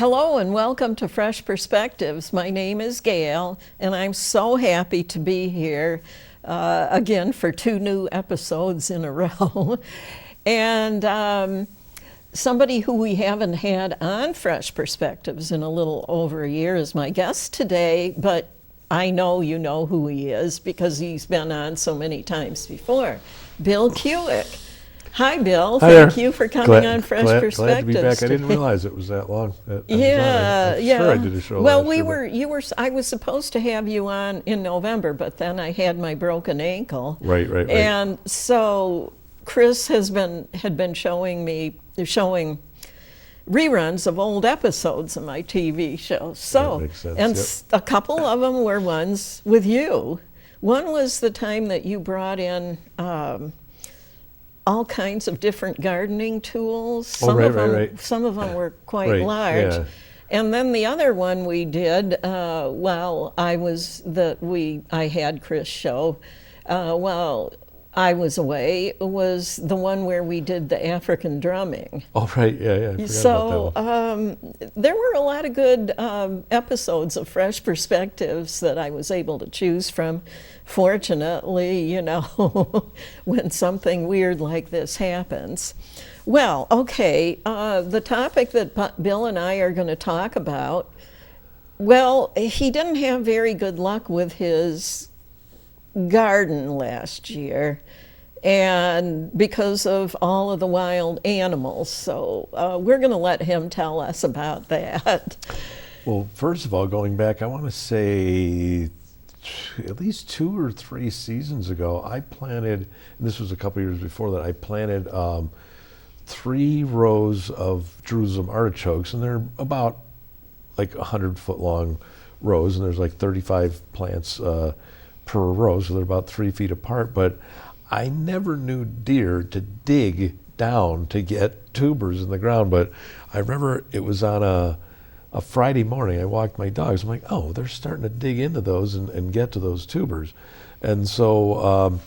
Hello and welcome to Fresh Perspectives. My name is Gail, and I'm so happy to be here again for 2 new episodes in a row. And somebody who we haven't had on Fresh Perspectives in a little over a year is my guest today, but I know you know who he is because he's been on so many times before. Bill Kuwait. Hi, Bill. Thank you for coming on Fresh Perspectives. Glad to be back. I didn't realize it was that long. I'm sure I did a show. Well, I was supposed to have you on in November, but then I had my broken ankle. Right. And so Chris had been showing reruns of old episodes of my TV show. So, that makes sense. And a couple of them were ones with you. One was the time that you brought in all kinds of different gardening tools. Some of them were quite large. Yeah. And then the other one we did while I had Chris show while I was away was the one where we did the African drumming. Oh, right, yeah. I forgot about that one. There were a lot of good episodes of Fresh Perspectives that I was able to choose from. Fortunately, you know, when something weird like this happens. Well, okay, the topic that Bill and I are going to talk about, well, he didn't have very good luck with his garden last year, and because of all of the wild animals. So we're going to let him tell us about that. Well, first of all, going back, I want to say at least 2 or 3 seasons ago, I planted, and this was a couple years before that, I planted 3 rows of Jerusalem artichokes, and they're about like 100-foot long rows, and there's like 35 plants per row, so they're about 3 feet apart. But I never knew deer to dig down to get tubers in the ground. But I remember it was on a Friday morning. I walked my dogs. I'm like, oh, they're starting to dig into those and get to those tubers. And so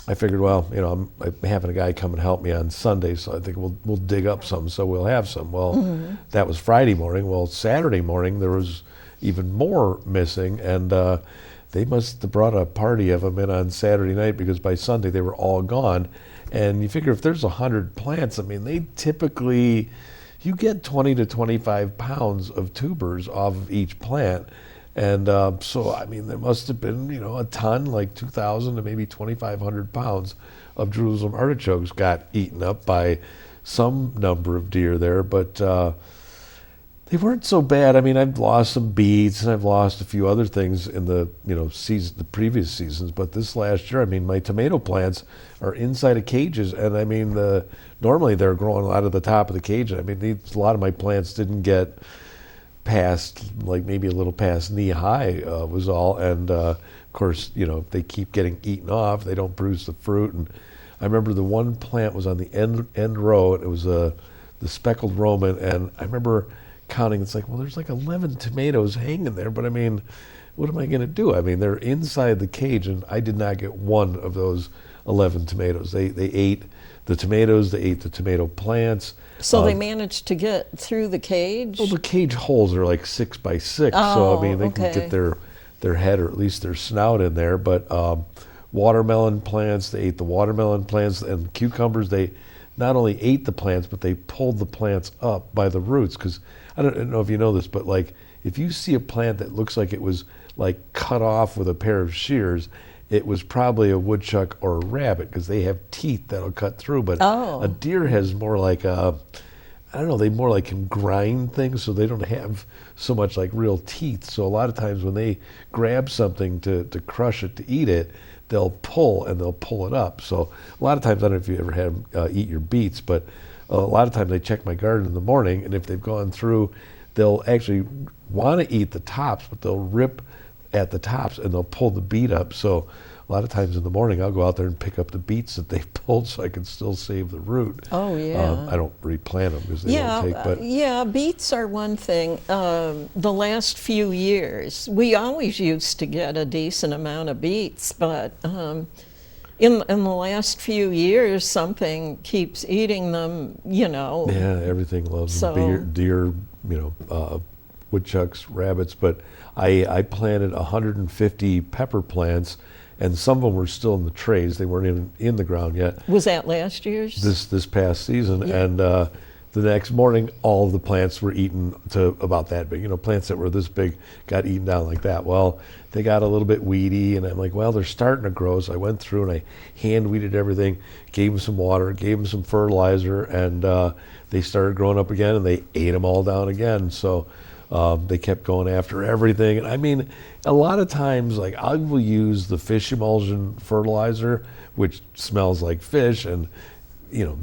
I figured, well, you know, I'm having a guy come and help me on Sunday, so I think we'll dig up some, so we'll have some. Well, that was Friday morning. Well, Saturday morning there was even more missing, and they must have brought a party of them in on Saturday night, because by Sunday they were all gone. And you figure if there's 100 plants, I mean, they typically, you get 20 to 25 pounds of tubers off of each plant. And so, I mean, there must have been, you know, a ton, like 2,000 to maybe 2,500 pounds of Jerusalem artichokes got eaten up by some number of deer there. But they weren't so bad. I mean, I've lost some beets and I've lost a few other things in the, you know, the previous seasons. But this last year, I mean, my tomato plants are inside of cages, and I mean, normally they're growing out of the top of the cage. I mean, a lot of my plants didn't get past, like maybe a little past knee high was all. And of course, you know, they keep getting eaten off. They don't produce the fruit. And I remember the one plant was on the end row, and it was the speckled Roman, and I remember counting, it's like, well, there's like 11 tomatoes hanging there, but I mean, what am I going to do? I mean, they're inside the cage, and I did not get one of those 11 tomatoes. They ate the tomatoes, they ate the tomato plants. So they managed to get through the cage? Well, the cage holes are like 6 by 6, so I mean, they can get their head or at least their snout in there. But watermelon plants, they ate the watermelon plants, and cucumbers, they not only ate the plants, but they pulled the plants up by the roots. Because I don't know if you know this, but like if you see a plant that looks like it was like cut off with a pair of shears, it was probably a woodchuck or a rabbit, because they have teeth that'll cut through. But a deer has more like I don't know, they more like can grind things, so they don't have so much like real teeth. So a lot of times when they grab something to crush it, to eat it, they'll pull it up. So a lot of times, I don't know if you ever had them eat your beets, but a lot of times they check my garden in the morning, and if they've gone through, they'll actually want to eat the tops, but they'll rip at the tops and they'll pull the beet up. So a lot of times in the morning, I'll go out there and pick up the beets that they've pulled, so I can still save the root. Oh, yeah. I don't replant them because they don't take. But yeah, beets are one thing. The last few years, we always used to get a decent amount of beets, but in the last few years, something keeps eating them, you know. Yeah, everything loves them. Deer woodchucks, rabbits, but I planted 150 pepper plants, and some of them were still in the trays. They weren't even in the ground yet. Was that last year's? This past season, Yeah. and the next morning, all of the plants were eaten to about that big. Plants that were this big got eaten down like that. Well, they got a little bit weedy, and I'm like, well, they're starting to grow. So I went through and I hand weeded everything, gave them some water, gave them some fertilizer, and they started growing up again, and they ate them all down again. So they kept going after everything. And I mean, a lot of times, like, I will use the fish emulsion fertilizer, which smells like fish, and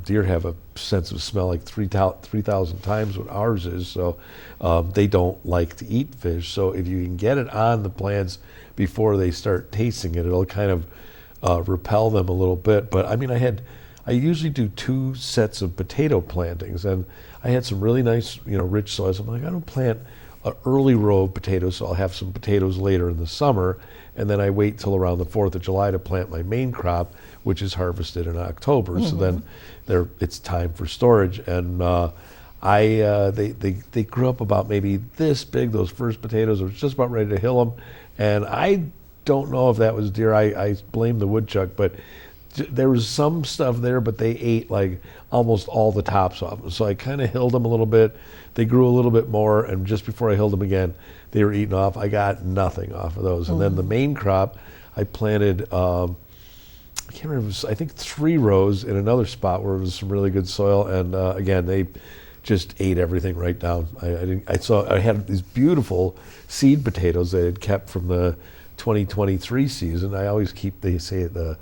deer have a sense of smell like 3,000 times what ours is, so they don't like to eat fish. So if you can get it on the plants before they start tasting it, it'll kind of repel them a little bit. But I mean, I usually do 2 sets of potato plantings, and I had some really nice, rich soils. I'm like, I don't plant an early row of potatoes, so I'll have some potatoes later in the summer, and then I wait till around the 4th of July to plant my main crop, which is harvested in October. Mm-hmm. So then it's time for storage. And they grew up about maybe this big, those first potatoes. I was just about ready to hill them. And I don't know if that was deer. I blame the woodchuck, but there was some stuff there, but they ate like almost all the tops off them. So I kind of hilled them a little bit. They grew a little bit more, and just before I hilled them again, they were eaten off. I got nothing off of those. And then the main crop, I planted, I can't remember, I think 3 rows in another spot where it was some really good soil. And again, they just ate everything right down. I had these beautiful seed potatoes that I had kept from the 2023 season. I always keep, they say the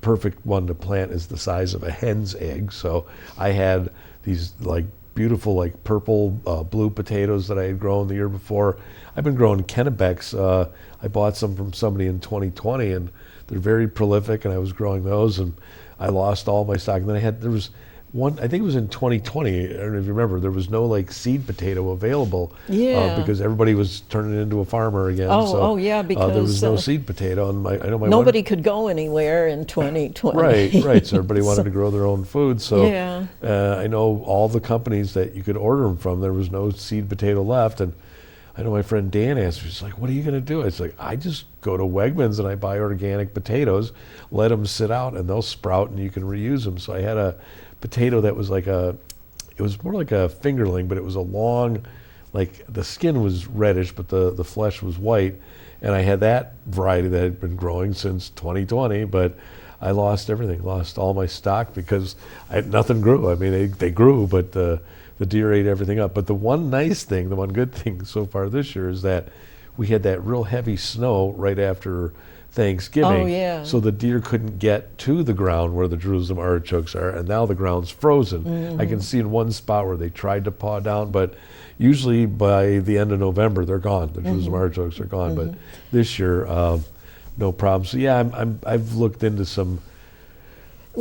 perfect one to plant is the size of a hen's egg. So I had these like beautiful like purple blue potatoes that I had grown the year before. I've been growing Kennebecks. I bought some from somebody in 2020, and they're very prolific, and I was growing those, and I lost all my stock. And then there was one, I think it was in 2020, I don't know if you remember, there was no like seed potato available. Yeah. Because everybody was turning into a farmer again. Yeah, because there was no seed potato. And I know my nobody could go anywhere in 2020. Right. So everybody wanted to grow their own food. So yeah. I know all the companies that you could order them from, there was no seed potato left. And I know my friend Dan asked me, he's like, what are you going to do? It's like, I just go to Wegmans and I buy organic potatoes, let them sit out, and they'll sprout, and you can reuse them. So I had a potato that was like it was more like a fingerling, but it was a long, like the skin was reddish, but the flesh was white. And I had that variety that had been growing since 2020, but I lost everything, lost all my stock because nothing grew. I mean, they grew, but the deer ate everything up. But the one nice thing, the one good thing so far this year is that we had that real heavy snow right after Thanksgiving. Oh, yeah. So the deer couldn't get to the ground where the Jerusalem artichokes are, and now the ground's frozen. Mm-hmm. I can see in one spot where they tried to paw down, but usually by the end of November they're gone. The Jerusalem artichokes are gone. But this year, no problem. So yeah, I've looked into some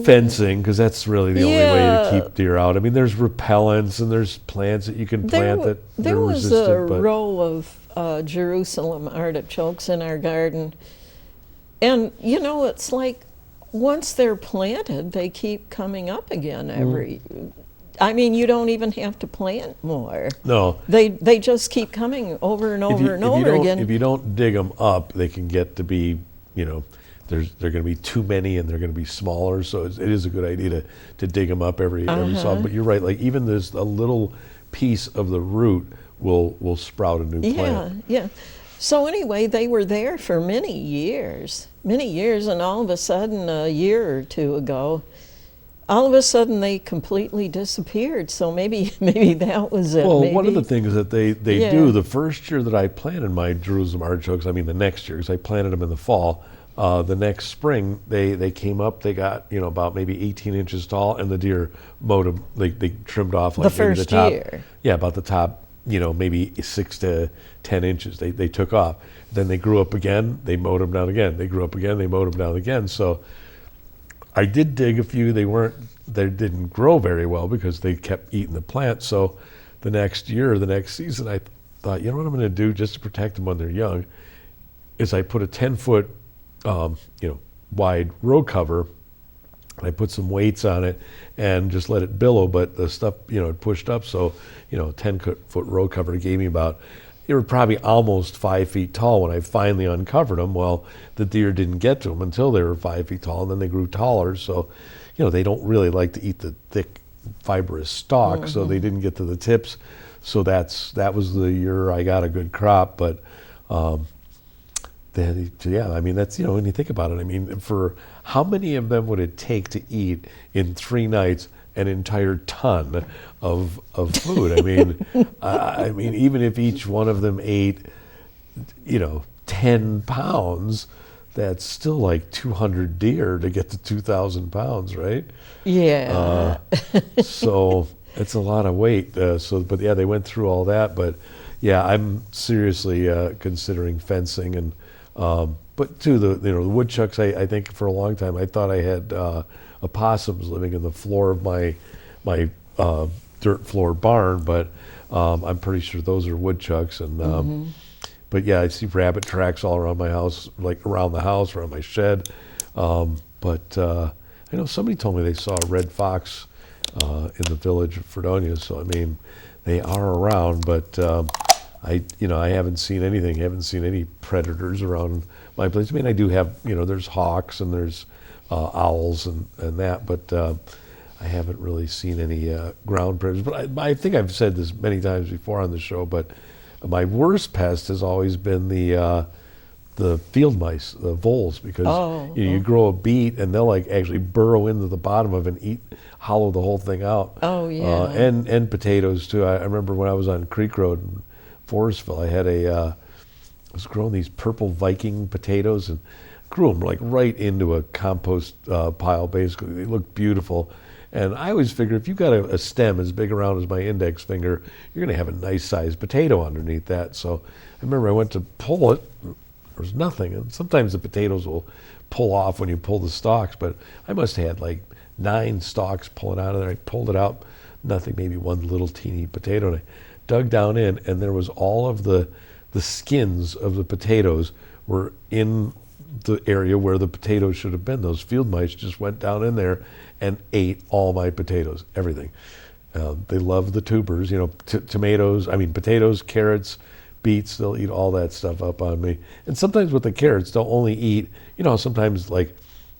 fencing, because that's really the only way to keep deer out. I mean, there's repellents and there's plants that you can plant that there are was resistant. A row of Jerusalem artichokes in our garden, and it's like once they're planted, they keep coming up again every. I mean, you don't even have to plant more. No, they just keep coming over and over and over again. If you don't dig them up, they can get to be, they're going to be too many, and they're going to be smaller. So it is a good idea to dig them up every so often. But you're right, like even this a little piece of the root will sprout a new plant. Yeah. So anyway, they were there for many years, and all of a sudden, a year or two ago, all of a sudden they completely disappeared. So maybe that was it. Well, one of the things that they do, the first year that I planted my Jerusalem artichokes, I mean the next year, because I planted them in the fall, the next spring they came up, they got about maybe 18 inches tall, and the deer mowed them. They trimmed off like the first the top, year. Yeah, about the top, maybe 6 to 10 inches. They took off. Then they grew up again. They mowed them down again. They grew up again. They mowed them down again. So I did dig a few. They didn't grow very well because they kept eating the plant. So the next year, the next season, I thought, what I'm going to do just to protect them when they're young is I put a 10-foot, wide row cover I put some weights on it and just let it billow, but the stuff, it pushed up. So, 10-foot row cover gave me about, they were probably almost 5 feet tall when I finally uncovered them. Well, the deer didn't get to them until they were 5 feet tall, and then they grew taller. So, they don't really like to eat the thick, fibrous stalk, so they didn't get to the tips. So that was the year I got a good crop. But then, yeah, I mean, that's, when you think about it, I mean, for how many of them would it take to eat in 3 nights an entire ton of food? I mean, even if each one of them ate, 10 pounds, that's still like 200 deer to get to 2,000 pounds, right? Yeah. So it's a lot of weight. But yeah, they went through all that. But yeah, I'm seriously considering fencing and. But too, the woodchucks, I think for a long time I thought I had opossums living in the floor of my dirt floor barn, but I'm pretty sure those are woodchucks. And but yeah, I see rabbit tracks all around my house, like around the house, around my shed. But I know somebody told me they saw a red fox in the village of Fredonia. So I mean, they are around, but. I haven't seen anything. I haven't seen any predators around my place. I mean, I do have, there's hawks and there's owls and that, but I haven't really seen any ground predators. But I think I've said this many times before on the show, but my worst pest has always been the field mice, the voles, because you grow a beet and they'll like actually burrow into the bottom of it and hollow the whole thing out. Oh, yeah. And potatoes too. I remember when I was on Creek Road in Forestville, I had I was growing these purple Viking potatoes and grew them like right into a compost pile, basically. They looked beautiful. And I always figure if you've got a stem as big around as my index finger, you're going to have a nice sized potato underneath that. So I remember I went to pull it, there was nothing. And sometimes the potatoes will pull off when you pull the stalks, but I must have had like 9 stalks pulling out of there. I pulled it out, nothing, maybe one little teeny potato. And I dug down in, and there was all of the skins of the potatoes were in the area where the potatoes should have been. Those field mice just went down in there and ate all my potatoes, everything. They love the tubers, tomatoes, potatoes, carrots, beets, they'll eat all that stuff up on me. And sometimes with the carrots, they'll only eat, sometimes like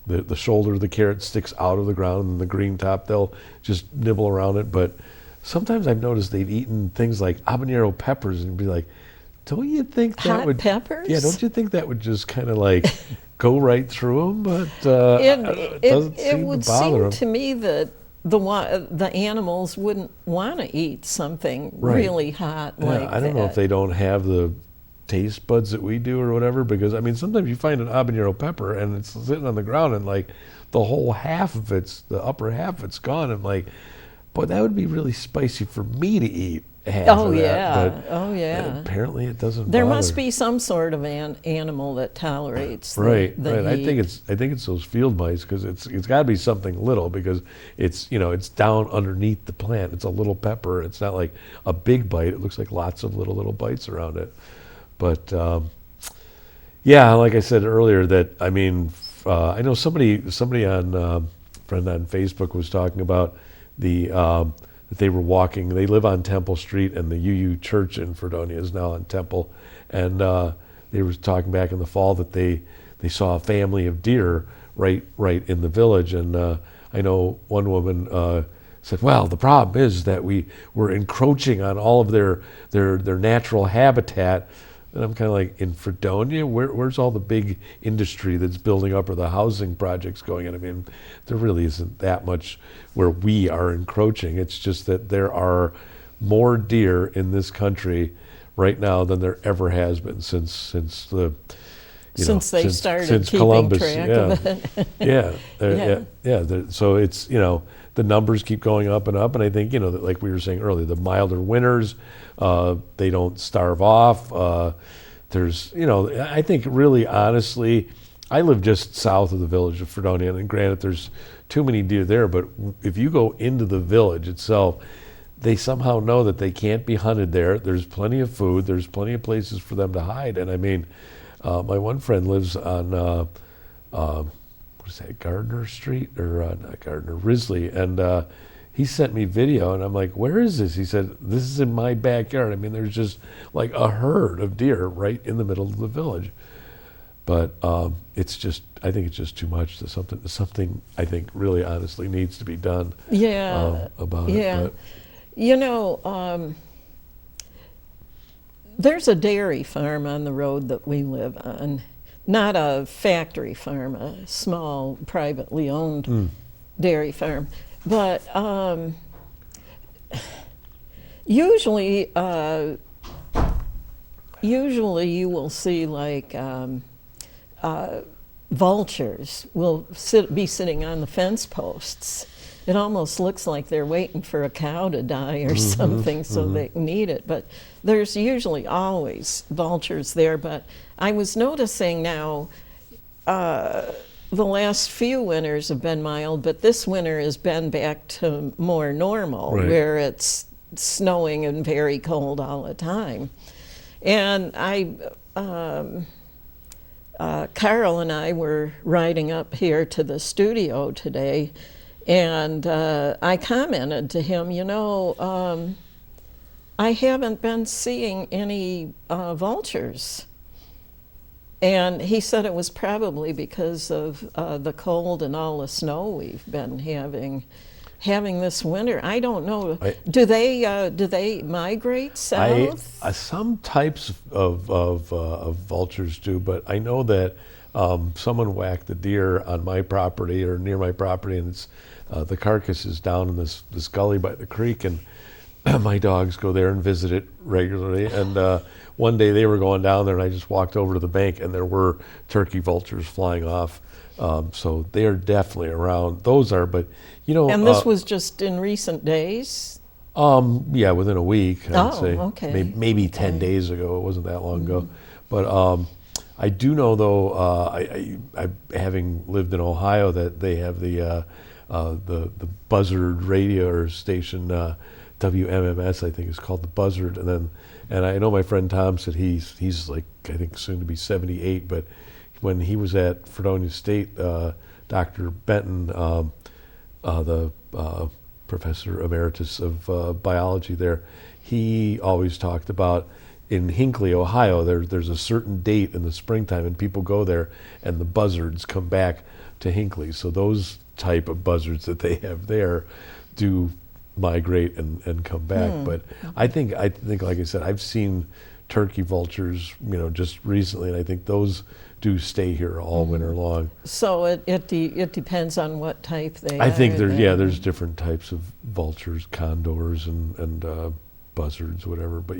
the shoulder of the carrot sticks out of the ground and the green top, they'll just nibble around it. But sometimes I've noticed they've eaten things like habanero peppers and be like, don't you think that Hot peppers? Yeah, don't you think that would just kind of like go right through them? But it doesn't seem would to bother them. seem to me that the animals wouldn't want to eat something really hot like that. I don't know if they don't have the taste buds that we do or whatever, because sometimes you find an habanero pepper and it's sitting on the ground and like the whole the upper half of it's gone, and like, boy, that would be really spicy for me to eat half of that. And apparently it doesn't There bother. must be some sort of animal that tolerates the right. heat. I think it's those field mice, because it's got to be something little, because it's it's down underneath the plant. It's a little pepper. It's not like a big bite. It looks like lots of little bites around it. But yeah, like I said earlier, that I know somebody on friend on Facebook was talking about that they were walking. They live on Temple Street, and the UU Church in Fredonia is now on Temple. And they were talking back in the fall that they saw a family of deer right in the village. And I know one woman said, "Well, the problem is that we're encroaching on all of their natural habitat." And I'm kind of like, in Fredonia, where's all the big industry that's building up, or the housing projects going in? There really isn't that much where we are encroaching. It's just that there are more deer in this country right now than there ever has been since they started keeping Columbus. track of it. So it's the numbers keep going up and up, and I think that, like we were saying earlier, the milder winters, they don't starve off. There's I think, really honestly, I live just south of the village of Fredonia, and granted there's too many deer there, but if you go into the village itself, they somehow know that they can't be hunted there. There's plenty of food. There's plenty of places for them to hide. And my one friend lives on what is that, Gardner Street, or not Gardner, Risley, and he sent me video, and I'm like, where is this? He said, this is in my backyard. I mean, there's just like a herd of deer right in the middle of the village. But it's just, I think it's just too much. Something I think really honestly needs to be done about it. But. You know, there's a dairy farm on the road that we live on. Not a factory farm, a small privately owned dairy farm. But usually you will see like vultures will be sitting on the fence posts. It almost looks like they're waiting for a cow to die or something so they can eat it. But there's usually always vultures there. But I was noticing now the last few winters have been mild, but this winter has been back to more normal, where it's snowing and very cold all the time. And Carl and I were riding up here to the studio today, and I commented to him, you know, I haven't been seeing any vultures. And he said it was probably because of the cold and all the snow we've been having this winter. I don't know. Do they migrate south? Some types of vultures do, but I know that someone whacked a deer on my property or near my property, and it's the carcass is down in this gully by the creek, and my dogs go there and visit it regularly. And one day they were going down there, and I just walked over to the bank, and there were turkey vultures flying off. So they are definitely around. Those are, but you know. And this was just in recent days? Yeah, within a week, I'd say. Okay. Maybe 10 days ago. It wasn't that long ago. But I do know, though, I having lived in Ohio, that they have the buzzard radio station, WMMS, I think is called the Buzzard, and I know my friend Tom said he's like, I think soon to be 78, but when he was at Fredonia State, Dr. Benton, the professor emeritus of biology there, he always talked about in Hinckley, Ohio, there's a certain date in the springtime, and people go there, and the buzzards come back to Hinckley. So those type of buzzards that they have there do migrate and come back. But I think like I said, I've seen turkey vultures, you know, just recently, and I think those do stay here all winter long. So it depends on what type they are. I think there's different types of vultures, condors and buzzards, whatever. But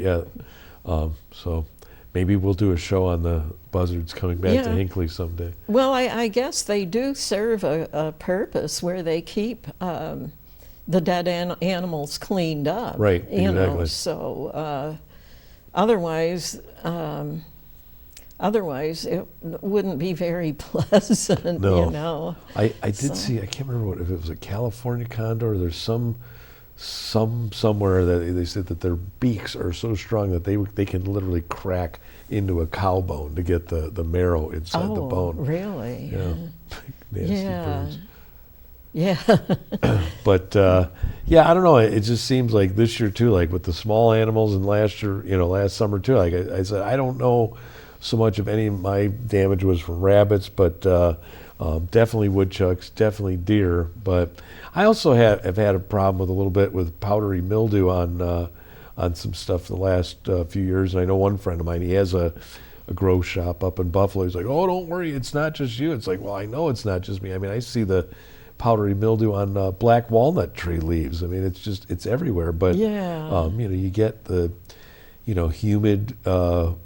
so maybe we'll do a show on the buzzards coming back to Hinckley someday. Well, I guess they do serve a purpose where they keep the dead animals cleaned up. Right, you exactly. know, so otherwise it wouldn't be very pleasant, No. you know. I did see, I can't remember if it was a California condor, or there's somewhere that they said that their beaks are so strong that they can literally crack into a cow bone to get the marrow inside the bone. Oh, really? Yeah. Nasty birds. Yeah. But I don't know. It just seems like this year too, like with the small animals, and last year, last summer too. Like I said, I don't know so much of any of my damage was from rabbits, but definitely woodchucks, definitely deer. But I also have had a problem with a little bit with powdery mildew on some stuff the last few years. And I know one friend of mine, he has a grow shop up in Buffalo. He's like, "Oh, don't worry, it's not just you." It's like, well, I know it's not just me. I mean, I see the powdery mildew on black walnut tree leaves. I mean, it's everywhere. But you get the humid and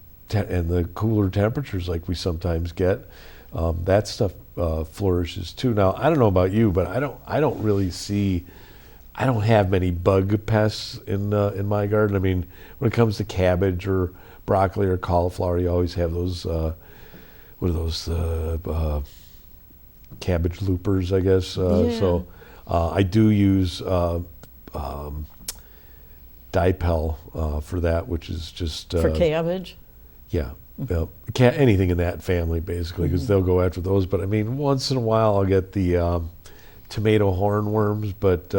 the cooler temperatures like we sometimes get. That stuff flourishes too. Now, I don't know about you, but I don't really see. I don't have many bug pests in my garden. I mean, when it comes to cabbage or broccoli or cauliflower, you always have those. What are those? Cabbage loopers, I guess. So I do use Dipel for that, which is just for cabbage. Yeah, anything in that family basically, because they'll go after those. But I mean, once in a while I'll get the tomato hornworms, but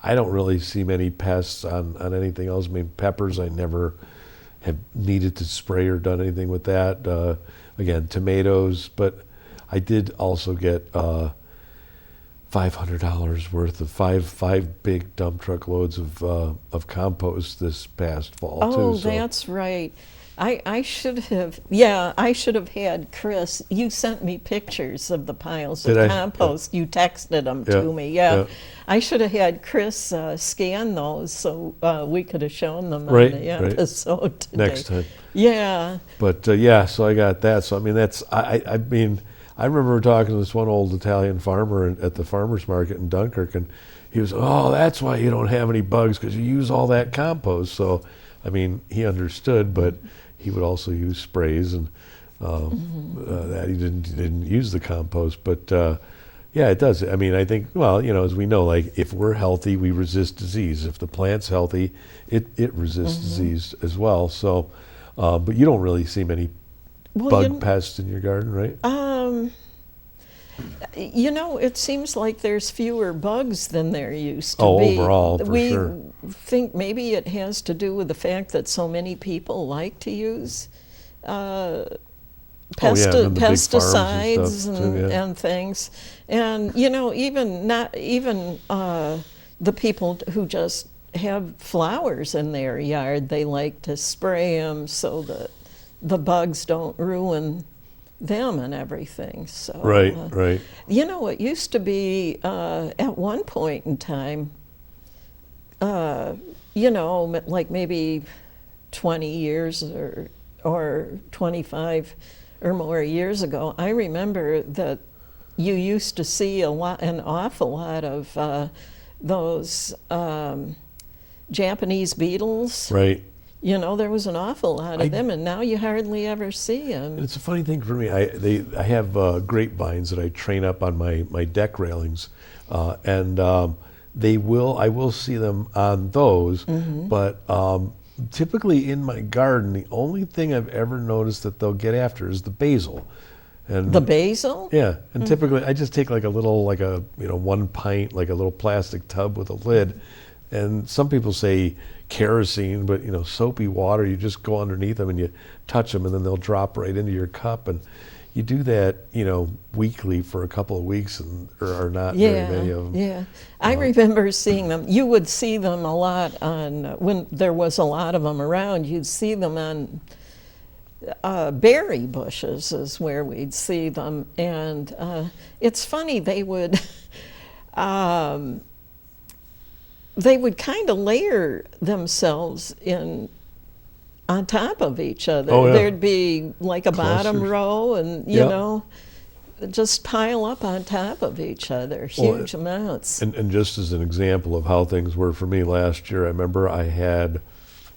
I don't really see many pests on anything else. I mean, peppers, I never have needed to spray or done anything with that. Again, tomatoes, but I did also get $500 worth of five big dump truck loads of compost this past fall too. Oh, So that's right. I should have, yeah, I should have had Chris. You sent me pictures of the piles of Did I? compost. You texted them Yeah, to me. Yeah. yeah. I should have had Chris scan those so we could have shown them on Right, the right. episode today. next time. Yeah. But yeah, so I got that. So I mean, I mean, I remember talking to this one old Italian farmer at the farmers market in Dunkirk, and he was, oh, that's why you don't have any bugs, because you use all that compost. So, I mean, he understood, but he would also use sprays, and that he didn't use the compost. But yeah, it does. I mean, I think, well, you know, as we know, like if we're healthy, we resist disease. If the plant's healthy, it resists disease as well. So, but you don't really see many bug pests in your garden, right? You know, it seems like there's fewer bugs than there used to Oh, be. overall, for we sure. think maybe it has to do with the fact that so many people like to use and then the big farms and pesticides stuff, too, yeah. and things. And, you know, even the people who just have flowers in their yard, they like to spray them so that the bugs don't ruin them and everything. So Right, right. you know, it used to be at one point in time, you know, like maybe 20 years or 25 or more years ago, I remember that you used to see an awful lot of those Japanese beetles. Right. You know, there was an awful lot of them, and now you hardly ever see them. It's a funny thing for me. I have grapevines that I train up on my deck railings, and I will see them on those. But typically in my garden, the only thing I've ever noticed that they'll get after is the basil. And The basil? yeah, and typically I just take like a little, like a 1 pint, like a little plastic tub with a lid, and some people say kerosene, but soapy water, you just go underneath them and you touch them and then they'll drop right into your cup, and you do that weekly for a couple of weeks, and there are not very many of them. Yeah, I remember seeing them. You would see them a lot on when there was a lot of them around. You'd see them on berry bushes is where we'd see them, and it's funny, they would kind of layer themselves on top of each other. Oh, yeah. There'd be like a bottom Clusters. row, and just pile up on top of each other, huge amounts. And just as an example of how things were for me last year, I remember I had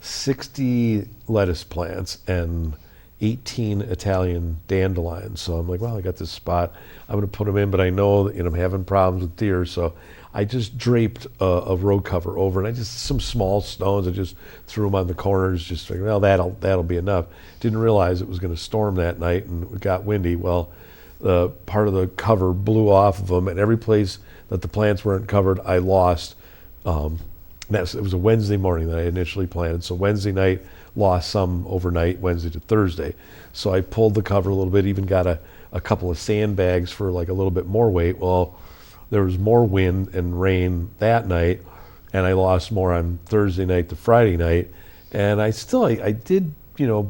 60 lettuce plants and 18 Italian dandelions. So I'm like, well, I got this spot, I'm going to put them in, but I know that I'm having problems with deer, so I just draped a row cover over, and I just some small stones. I just threw them on the corners. Just figured, well, that'll be enough. Didn't realize it was going to storm that night, and it got windy. Well, part of the cover blew off of them, and every place that the plants weren't covered, I lost. It was a Wednesday morning that I initially planted. So Wednesday night, lost some overnight, Wednesday to Thursday. So I pulled the cover a little bit, even got a couple of sandbags for like a little bit more weight. Well, there was more wind and rain that night, and I lost more on Thursday night to Friday night. And I did,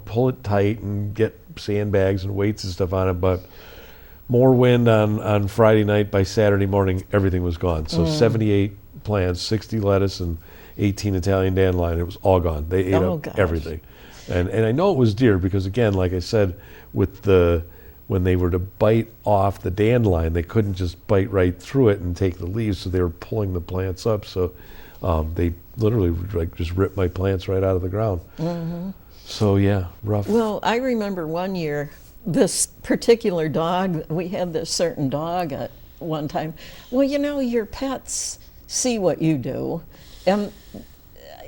pull it tight and get sandbags and weights and stuff on it, but more wind on Friday night. By Saturday morning, everything was gone. So 78 plants, 60 lettuce, and 18 Italian dandelion. It was all gone. They ate up everything. And I know it was deer because, again, like I said, when they were to bite off the dandelion, they couldn't just bite right through it and take the leaves, so they were pulling the plants up. So they literally just ripped my plants right out of the ground. So yeah, rough. Well, I remember one year, this particular dog, we had this certain dog at one time. Well, your pets see what you do, and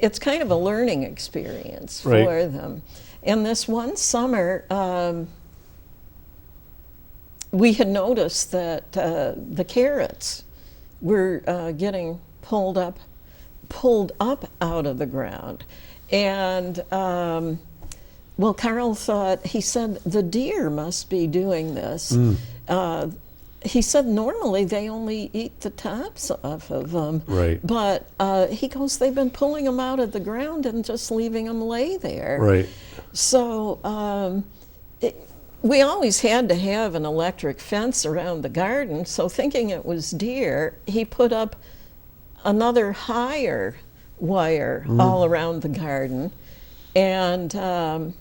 it's kind of a learning experience for them. And this one summer, we had noticed that the carrots were getting pulled up out of the ground. And well, Carl thought, he said, the deer must be doing this. He said normally they only eat the tops off of them. Right. But he goes, they've been pulling them out of the ground and just leaving them lay there. Right. So we always had to have an electric fence around the garden. So thinking it was deer, he put up another higher wire all around the garden. And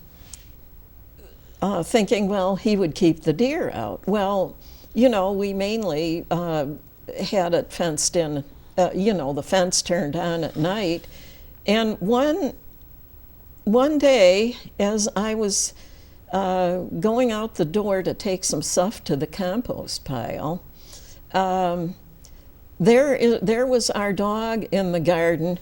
thinking, well, he would keep the deer out. Well, you know, we mainly had it fenced in, you know, the fence turned on at night. And one day, as I was going out the door to take some stuff to the compost pile, there was our dog in the garden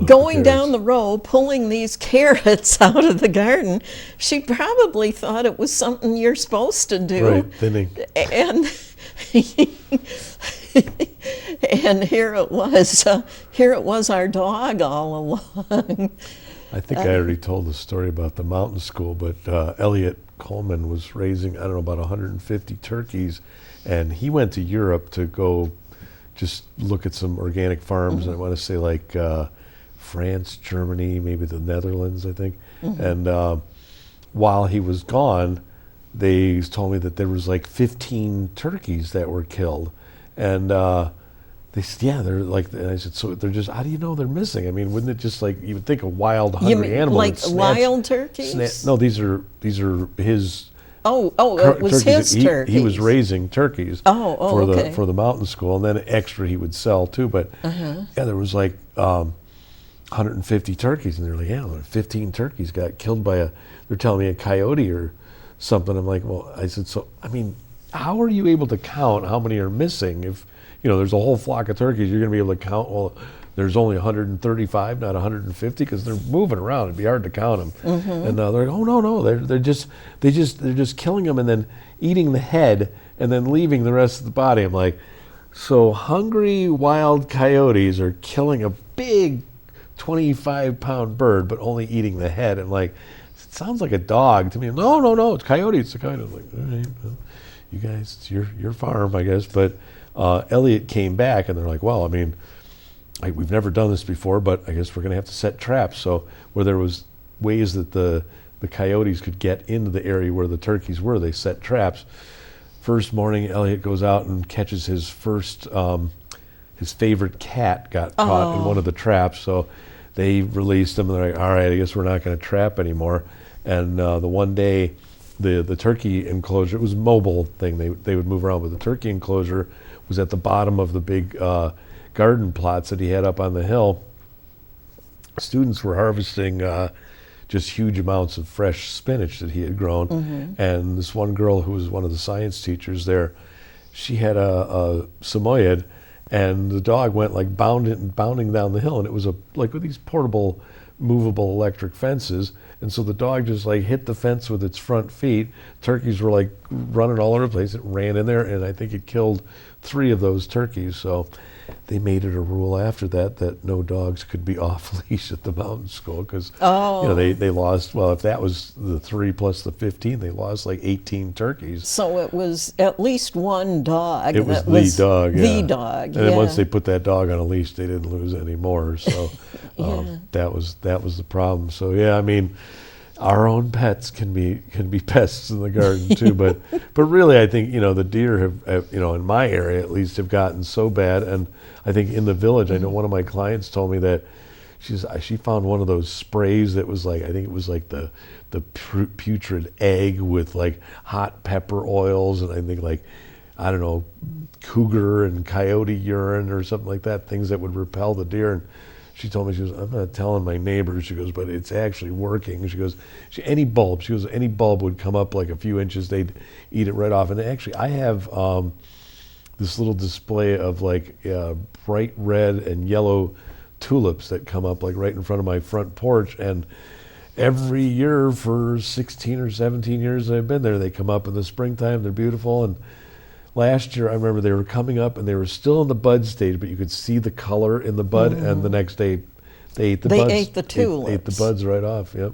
going down the row, pulling these carrots out of the garden. She probably thought it was something you're supposed to do. Right, thinning. And and here it was our dog all along. I think I already told the story about the mountain school, but Elliot Coleman was raising, I don't know, about 150 turkeys, and he went to Europe to go just look at some organic farms, and I want to say like France, Germany, maybe the Netherlands, I think. And while he was gone, they told me that there was like 15 turkeys that were killed. And they said, yeah, they're like, and I said, so they're just, how do you know they're missing? I mean, wouldn't it just like, you would think a wild, hungry animal like wild turkeys? No, these are his. It was his turkeys. He was raising turkeys for the mountain school, and then extra he would sell too. But yeah, there was like 150 turkeys, and they're like, yeah, 15 turkeys got killed by they're telling me a coyote or something. I'm like, well, I said, so I mean, how are you able to count how many are missing? If you know there's a whole flock of turkeys, you're going to be able to count. Well, there's only 135, not 150, because they're moving around. It'd be hard to count them. And they're like, oh no, they're just killing them and then eating the head and then leaving the rest of the body. I'm like, so hungry wild coyotes are killing a big 25-pound bird, but only eating the head. I'm like, it sounds like a dog to me. No, it's coyote. It's a coyote. I'm like, all right, well, you guys, it's your farm, I guess. But Elliot came back, and they're like, well, I mean, we've never done this before, but I guess we're going to have to set traps. So where there was ways that the coyotes could get into the area where the turkeys were, they set traps. First morning, Elliot goes out and catches his first, his favorite cat got caught in one of the traps. So they released him, and they're like, all right, I guess we're not going to trap anymore. And the one day, the turkey enclosure, it was a mobile thing. They would move around, but the turkey enclosure was at the bottom of the big garden plots that he had up on the hill. Students were harvesting just huge amounts of fresh spinach that he had grown. And this one girl who was one of the science teachers there, she had a Samoyed, and the dog went like bounding down the hill, and it was like with these portable movable electric fences, and so the dog just like hit the fence with its front feet. Turkeys were like running all over the place. It ran in there, and I think it killed 3 of those turkeys. So they made it a rule after that no dogs could be off leash at the mountain school, because you know, they lost, well, if that was the 3 plus the 15, they lost like 18 turkeys. So it was at least one dog. It was the dog, yeah. The dog, and then once they put that dog on a leash, they didn't lose any more. So that was the problem. So yeah, I mean, our own pets can be pests in the garden too, but really I think, you know, the deer have, you know, in my area at least, have gotten so bad. And I think in the village, I know one of my clients told me that she found one of those sprays that was like, I think it was like the putrid egg with like hot pepper oils, and I think like, I don't know, cougar and coyote urine or something like that, things that would repel the deer. And she told me, she goes, I'm not telling my neighbors, she goes, but it's actually working. She goes, any bulb would come up like a few inches, they'd eat it right off. And actually, I have this little display of like bright red and yellow tulips that come up like right in front of my front porch. And every year for 16 or 17 years I've been there, they come up in the springtime. They're beautiful. And last year, I remember they were coming up and they were still in the bud stage, but you could see the color in the bud. And the next day, they ate the They buds. ate the tulips. Ate the buds right off. Yep.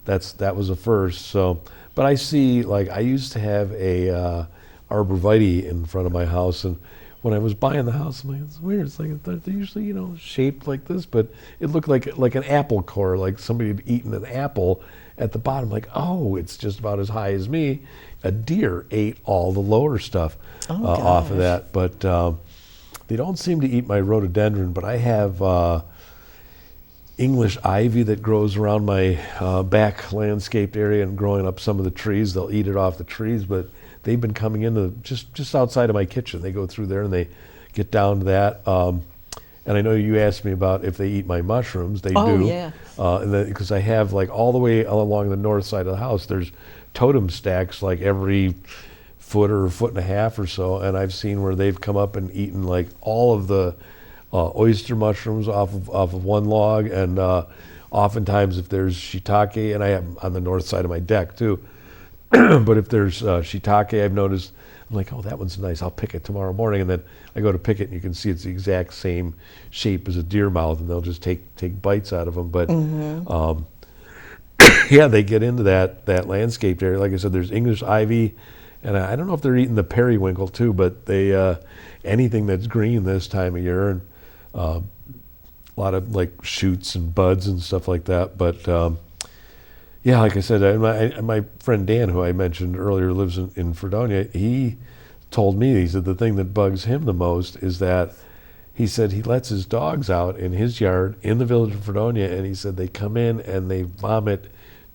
That was a first. So, but I see, like, I used to have a arborvitae in front of my house, and when I was buying the house, I'm like, it's weird. It's like they're usually, shaped like this, but it looked like an apple core, like somebody had eaten an apple at the bottom. Like, oh, it's just about as high as me. A deer ate all the lower stuff off of that, but they don't seem to eat my rhododendron. But I have English ivy that grows around my back landscaped area and growing up some of the trees. They'll eat it off the trees, but they've been coming into just outside of my kitchen. They go through there and they get down to that. And I know you asked me about if they eat my mushrooms. They do. Yeah. And because I have, like, all the way along the north side of the house, there's totem stacks like every foot or foot and a half or so. And I've seen where they've come up and eaten like all of the oyster mushrooms off of one log. And oftentimes if there's shiitake, and I have on the north side of my deck too, but if there's shiitake, I've noticed, I'm like, oh, that one's nice. I'll pick it tomorrow morning. And then I go to pick it, and you can see it's the exact same shape as a deer mouth, and they'll just take bites out of them. But yeah, they get into that landscaped area. Like I said, there's English ivy, and I don't know if they're eating the periwinkle too, but they anything that's green this time of year, and a lot of like shoots and buds and stuff like that. But yeah, like I said, my friend Dan, who I mentioned earlier, lives in Fredonia. He told me, he said the thing that bugs him the most is that he said he lets his dogs out in his yard in the village of Fredonia, and he said they come in and they vomit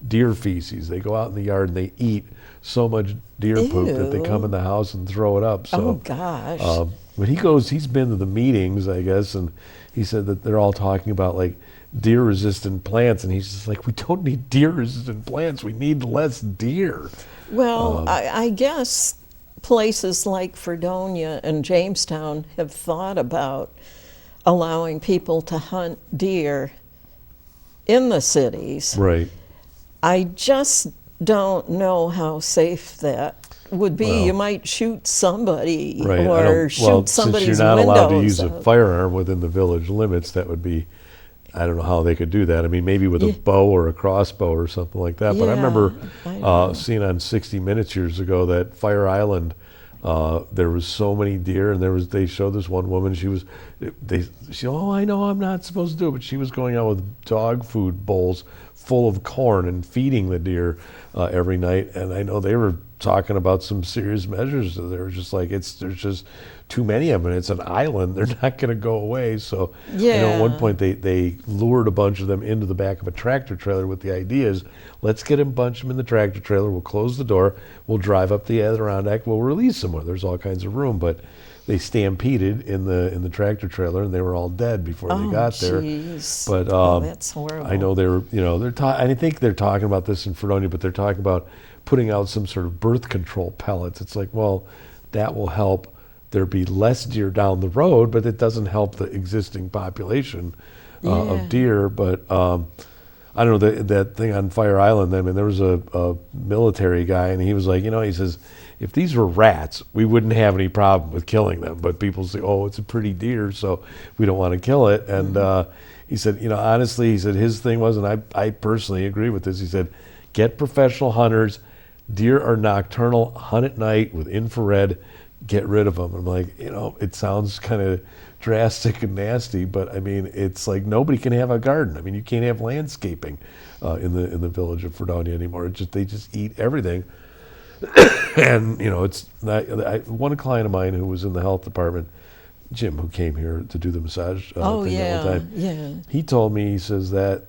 deer feces. They go out in the yard and they eat so much deer poop that they come in the house and throw it up. So, Oh, gosh. but he's been to the meetings, I guess, and he said that they're all talking about like deer-resistant plants, and he's just like, we don't need deer-resistant plants. We need less deer. Well, I guess places like Fredonia and Jamestown have thought about allowing people to hunt deer in the cities. Right. I just don't know how safe that would be. Well, you might shoot somebody Right. or shoot somebody's since you're not allowed to use a out. firearm within the village limits, that would be, I don't know how they could do that. I mean, maybe with a bow or a crossbow or something like that. But I remember seeing on 60 Minutes years ago that Fire Island, there was so many deer, and they showed this one woman. Oh, I know I'm not supposed to do it, but she was going out with dog food bowls full of corn and feeding the deer every night. And I know they were talking about some serious measures. They were just like, there's just too many of them. It's an island. They're not going to go away. So I know at one point they lured a bunch of them into the back of a tractor trailer with the idea is, let's get a bunch of them in the tractor trailer. We'll close the door. We'll drive up the Adirondack. We'll release them where there's all kinds of room. But they stampeded in the tractor trailer, and they were all dead before they got there. Geez. But that's horrible. I know they were, I think they're talking about this in Fredonia, but they're talking about putting out some sort of birth control pellets. It's like, well, that will help there be less deer down the road, but it doesn't help the existing population of deer. But I don't know, that thing on Fire Island, I mean, there was a military guy, and he was like, he says, if these were rats, we wouldn't have any problem with killing them. But people say, oh, it's a pretty deer, so we don't want to kill it. And he said, honestly, he said his thing was, and I personally agree with this, he said, get professional hunters. Deer are nocturnal, hunt at night with infrared, get rid of them. I'm like, it sounds kind of drastic and nasty, but I mean, it's like nobody can have a garden. I mean, you can't have landscaping in the village of Fredonia anymore. They just eat everything. And it's not, one client of mine who was in the health department, Jim, who came here to do the massage thing all the time. He told me, he says that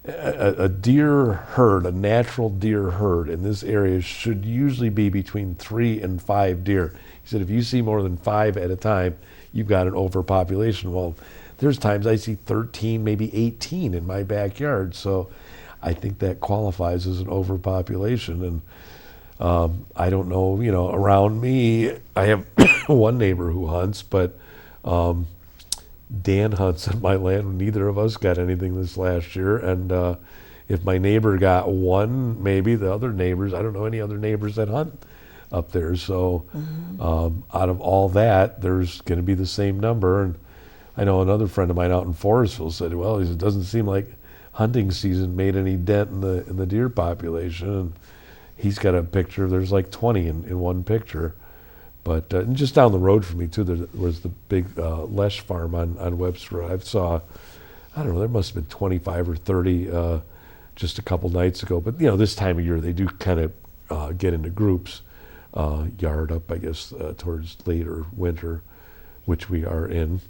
a deer herd, a natural deer herd in this area should usually be between 3 and 5 deer. He said if you see more than 5 at a time, you've got an overpopulation. Well, there's times I see 13, maybe 18 in my backyard, so I think that qualifies as an overpopulation. And I don't know, around me, I have one neighbor who hunts, but Dan hunts on my land. Neither of us got anything this last year, and if my neighbor got one, maybe the other neighbors, I don't know any other neighbors that hunt up there. So out of all that, there's going to be the same number. And I know another friend of mine out in Forestville said, well, it doesn't seem like hunting season made any dent in the deer population. And he's got a picture, there's like 20 in one picture. But and just down the road from me, too, there was the big Lesh farm on Webster. I saw, I don't know, there must have been 25 or 30 just a couple nights ago. But, this time of year, they do kind of get into groups, yard up, I guess, towards later winter, which we are in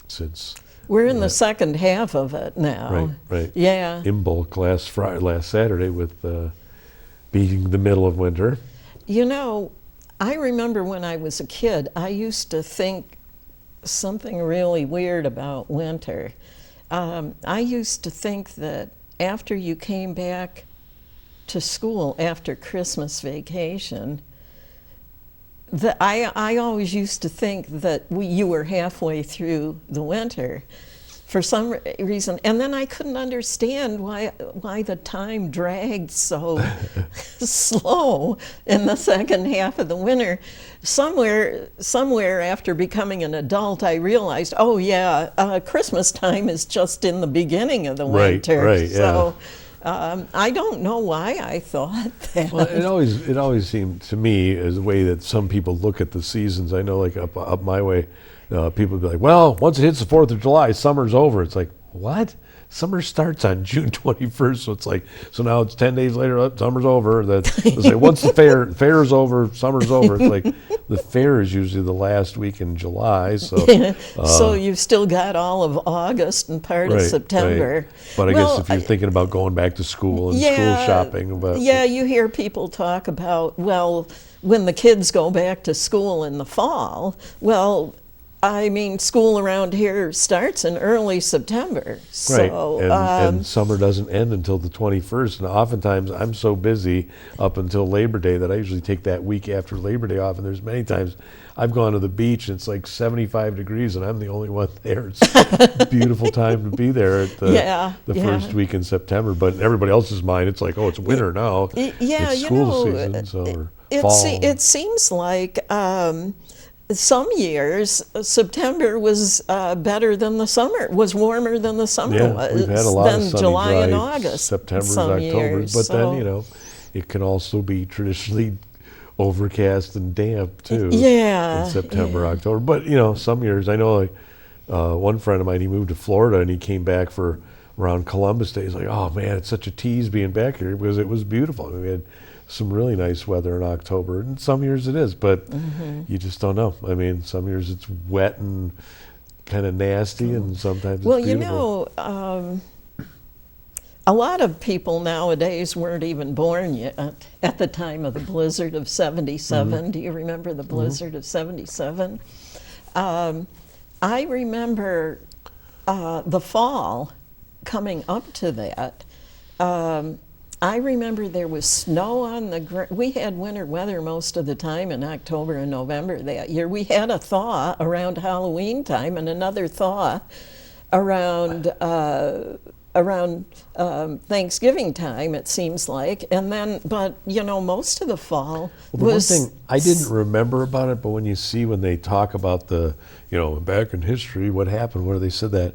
since. We're in the second half of it now. Right. Yeah. In bulk last Saturday with being the middle of winter. I remember when I was a kid, I used to think something really weird about winter. I used to think that after you came back to school after Christmas vacation, that I always used to think that you were halfway through the winter for some reason, and then I couldn't understand why the time dragged so slow in the second half of the winter. Somewhere after becoming an adult, I realized, oh yeah, Christmas time is just in the beginning of the winter. Right, so, I don't know why I thought that. Well, it always seemed to me as a way that some people look at the seasons. I know, like up my way, people would be like, "Well, once it hits the 4th of July, summer's over." It's like, what? Summer starts on June 21st, so it's like, so now it's 10 days later, summer's over. It's like, once the fair's over, summer's over. It's like the fair is usually the last week in July, so. So you've still got all of August and part of September. Right. But I guess if you're thinking about going back to school and school shopping. You hear people talk about, well, when the kids go back to school in the fall, well, I mean, school around here starts in early September. So, right, and summer doesn't end until the 21st. And oftentimes I'm so busy up until Labor Day that I usually take that week after Labor Day off. And there's many times I've gone to the beach and it's like 75 degrees and I'm the only one there. It's a beautiful time to be there at the first week in September. But in everybody else's mind, it's like, oh, it's winter now. It's school season, so fall. It seems like some years, September was better than the summer, was warmer than the summer was. We've had a lot of sunny, July dry and August. September and October. Years, but then, it can also be traditionally overcast and damp, too. Yeah. In September, October. But, some years, I know, like, one friend of mine, he moved to Florida and he came back for around Columbus Day. He's like, oh, man, it's such a tease being back here because it was beautiful. I mean, we had some really nice weather in October, and some years it is, but you just don't know. I mean, some years it's wet and kind of nasty, and sometimes it's beautiful. A lot of people nowadays weren't even born yet at the time of the blizzard of 77. Do you remember the blizzard of 77? I remember the fall coming up to that. I remember there was snow on the ground. We had winter weather most of the time in October and November that year. We had a thaw around Halloween time and another thaw around Thanksgiving time, it seems like. And then, but most of the fall was. The one thing I didn't remember about it, but when they talk about the, back in history, what happened, where they said that.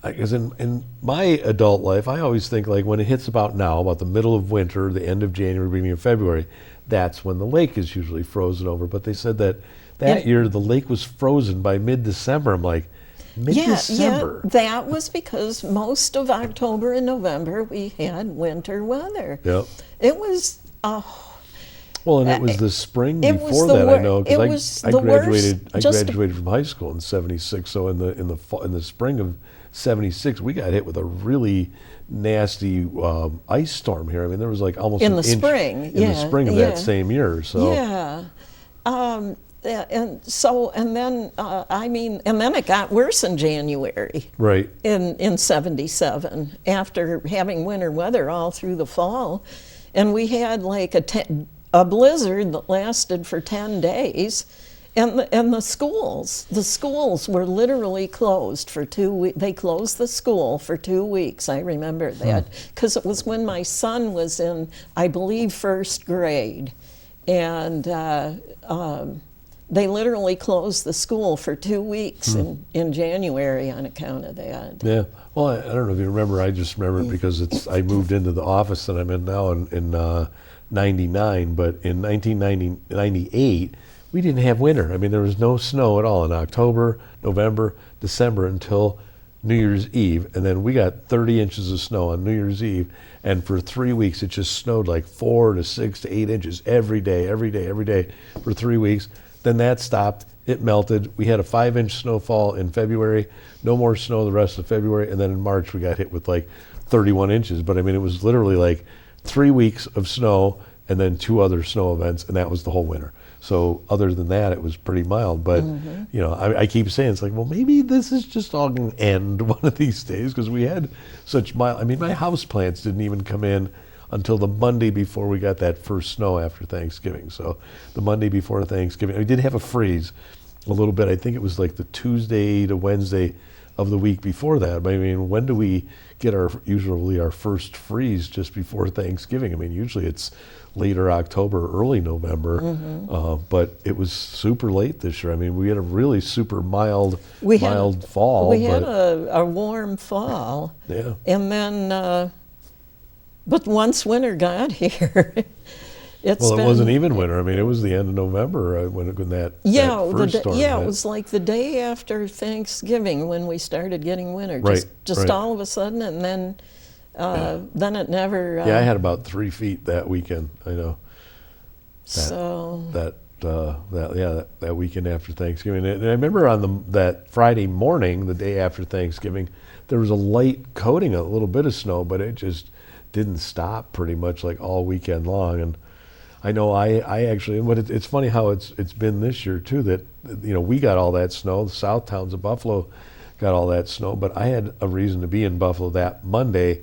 Because in my adult life, I always think like when it hits about the middle of winter, the end of January, beginning of February, that's when the lake is usually frozen over. But they said that year the lake was frozen by mid-December. I'm like, mid-December? Yeah, that was because most of October and November we had winter weather. Yep. It was. Well, and it was the spring before that, I know, because I graduated from high school in '76. So in the spring of '76, we got hit with a really nasty ice storm here. I mean, there was like almost in an the inch spring. in the spring of that same year. So and then it got worse in January. Right. In '77, after having winter weather all through the fall, and we had like a blizzard that lasted for 10 days. And the schools were literally closed for 2 weeks. They closed the school for 2 weeks. I remember that because it was when my son was in, I believe, first grade, and they literally closed the school for 2 weeks in January on account of that. Yeah. Well, I don't know if you remember. I just remember it because I moved into the office that I'm in now in 99, but in 1998, we didn't have winter. I mean, there was no snow at all in October, November, December until New Year's Eve. And then we got 30 inches of snow on New Year's Eve. And for 3 weeks, it just snowed like 4 to 6 to 8 inches every day for 3 weeks. Then that stopped. It melted. We had a 5-inch snowfall in February. No more snow the rest of February. And then in March, we got hit with like 31 inches. But I mean, it was literally like 3 weeks of snow and then 2 other snow events. And that was the whole winter. So other than that, it was pretty mild. But, you know, I keep saying, it's like, well, maybe this is just all going to end one of these days because we had such mild. I mean, my house plants didn't even come in until the Monday before we got that first snow after Thanksgiving. So the Monday before Thanksgiving, we did have a freeze a little bit. I think it was like the Tuesday to Wednesday of the week before that. But I mean, when do we get usually our first freeze just before Thanksgiving? I mean, usually it's later October, early November, but it was super late this year. I mean, we had a really super mild fall. We had a warm fall. Yeah. And then, but once winter got here, it wasn't even winter. I mean, it was the end of November when that first storm hit. It was like the day after Thanksgiving when we started getting winter. Right, Just all of a sudden, and then it never. I had about 3 feet that weekend. I know. That weekend after Thanksgiving, and I remember on that Friday morning, the day after Thanksgiving, there was a light coating, a little bit of snow, but it just didn't stop pretty much like all weekend long. And I know I actually, but it's funny how it's been this year too. That we got all that snow. The south towns of Buffalo got all that snow, but I had a reason to be in Buffalo that Monday,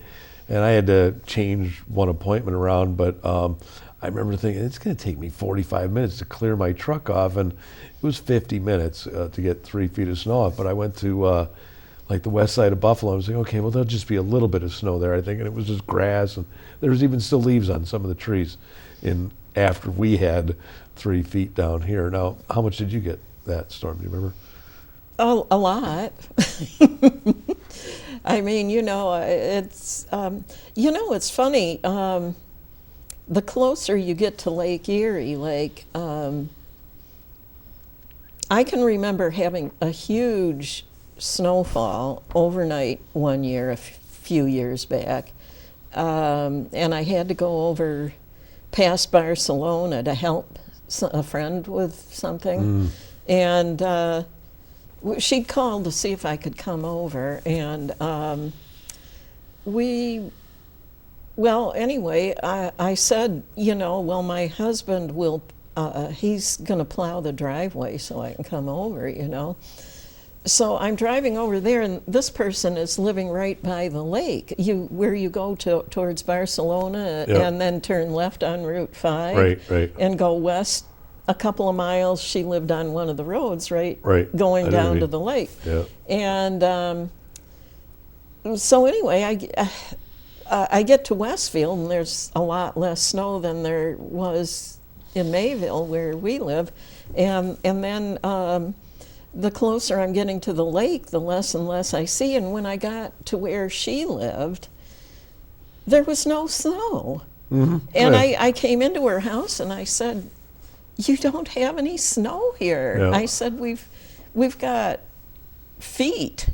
and I had to change one appointment around. But I remember thinking it's going to take me 45 minutes to clear my truck off, and it was 50 minutes to get 3 feet of snow off. But I went to like the west side of Buffalo. I was like, okay, well, there'll just be a little bit of snow there, I think, and it was just grass, and there was even still leaves on some of the trees after we had 3 feet down here. Now, how much did you get that storm? Do you remember? Oh, a lot. I mean, it's it's funny. The closer you get to Lake Erie, I can remember having a huge snowfall overnight one year, a few years back, and I had to go over past Barcelona to help a friend with something, and she'd called to see if I could come over, and anyway, I said, my husband will, he's going to plow the driveway so I can come over, So I'm driving over there, and this person is living right by the lake. Where you go towards Barcelona and then turn left on Route 5 and go west a couple of miles. She lived on one of the roads, going down to the lake. Yeah. And so anyway, I get to Westfield, and there's a lot less snow than there was in Mayville, where we live. And then the closer I'm getting to the lake, the less and less I see. And when I got to where she lived, there was no snow. And I came into her house, and I said, "You don't have any snow here." Yeah. I said, we've got feet,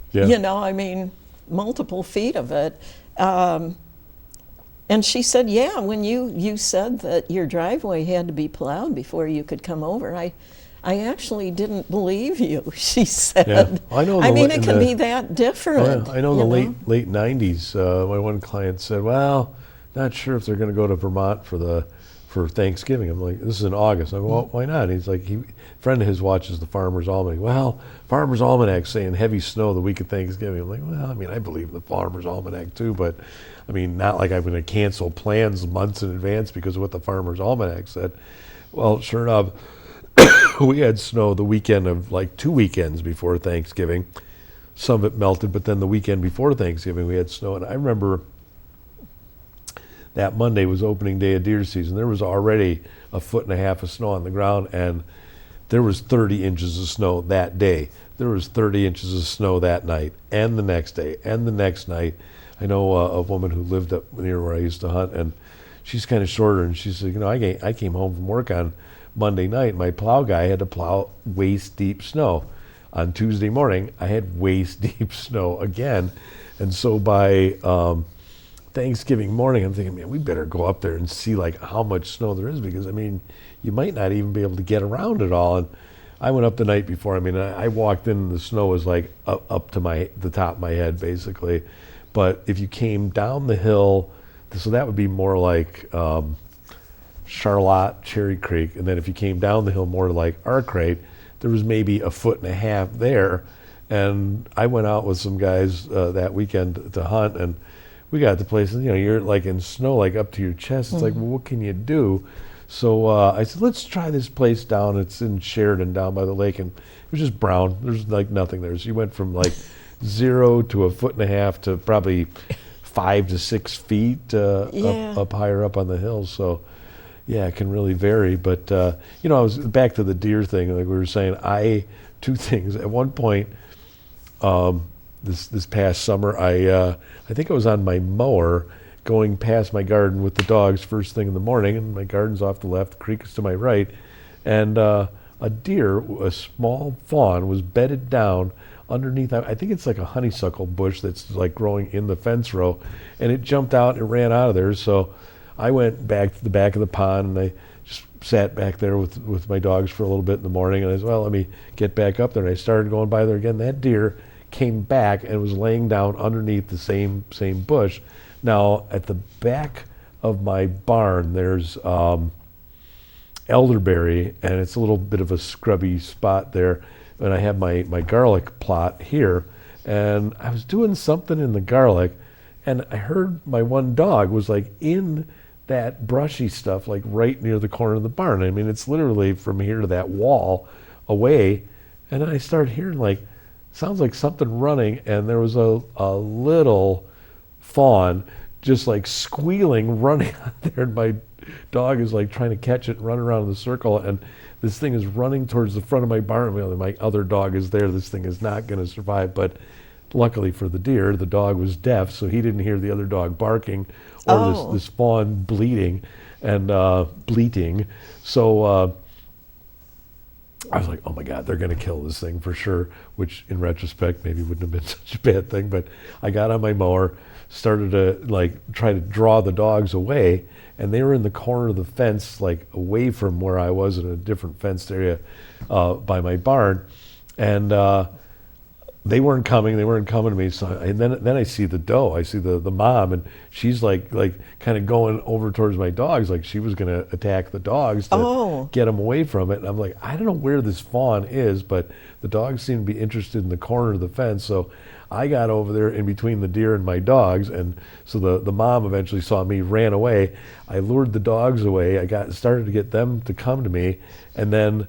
multiple feet of it. And she said, "Yeah, when you said that your driveway had to be plowed before you could come over, I actually didn't believe you," she said. Yeah. I know. It can be that different. I know in the late 90s, my one client said, "Well, not sure if they're going to go to Vermont for Thanksgiving." I'm like, "This is in August." I go, "Well, why not?" He's like, a friend of his watches the Farmer's Almanac. "Well, Farmer's Almanac saying heavy snow the week of Thanksgiving." I'm like, "Well, I believe the Farmer's Almanac too, but not like I'm going to cancel plans months in advance because of what the Farmer's Almanac said." Well, sure enough, we had snow the weekend of like 2 weekends before Thanksgiving. Some of it melted, but then the weekend before Thanksgiving we had snow. And I remember that Monday was opening day of deer season. There was already a foot and a half of snow on the ground, and there was 30 inches of snow that day. There was 30 inches of snow that night, and the next day, and the next night. I know a woman who lived up near where I used to hunt, and she's kind of shorter, and she said, I came home from work on Monday night, and my plow guy had to plow waist-deep snow. On Tuesday morning, I had waist-deep snow again, and so by Thanksgiving morning, I'm thinking, man, we better go up there and see like how much snow there is, because I mean, you might not even be able to get around it all. And I went up the night before. I mean, I walked in, and the snow was like up to the top of my head, basically. But if you came down the hill, so that would be more like Charlotte, Cherry Creek, and then if you came down the hill more like Arkwright, there was maybe a foot and a half there. And I went out with some guys that weekend to hunt, and we got to places, you're like in snow, like up to your chest. It's like, well, what can you do? So I said, let's try this place down. It's in Sheridan down by the lake, and it was just brown. There's like nothing there. So you went from like 0 to a foot and a half to probably 5 to 6 feet up higher up on the hills. So yeah, it can really vary. But I was back to the deer thing, like we were saying. Two things. At one point, this past summer, I think I was on my mower going past my garden with the dogs first thing in the morning, and my garden's off the left, the creek is to my right, and a deer, a small fawn, was bedded down underneath, I think it's like a honeysuckle bush that's like growing in the fence row, and it jumped out and ran out of there. So I went back to the back of the pond, and I just sat back there with my dogs for a little bit in the morning, and I said, well, let me get back up there. And I started going by there again. That deer came back and was laying down underneath the same bush. Now, at the back of my barn, there's elderberry, and it's a little bit of a scrubby spot there. And I have my garlic plot here, and I was doing something in the garlic, and I heard my one dog was like in that brushy stuff, like right near the corner of the barn. I mean, it's literally from here to that wall away. And then I started hearing like, sounds like something running, and there was a little fawn just like squealing, running out there, and my dog is like trying to catch it and run around in the circle, and this thing is running towards the front of my barn. My other dog is there. This thing is not going to survive, but luckily for the deer, the dog was deaf, so he didn't hear the other dog barking or this fawn bleating and bleating. So I was like, oh my God, they're going to kill this thing for sure, which in retrospect maybe wouldn't have been such a bad thing. But I got on my mower, started to like try to draw the dogs away, and they were in the corner of the fence, like away from where I was in a different fenced area by my barn. And they weren't coming to me. So and then I see the doe, I see the mom, and she's like kind of going over towards my dogs, like she was going to attack the dogs to get them away from it. And I'm like, I don't know where this fawn is, but the dogs seem to be interested in the corner of the fence. So I got over there in between the deer and my dogs, and so the mom eventually saw me, ran away. I lured the dogs away. I started to get them to come to me, and then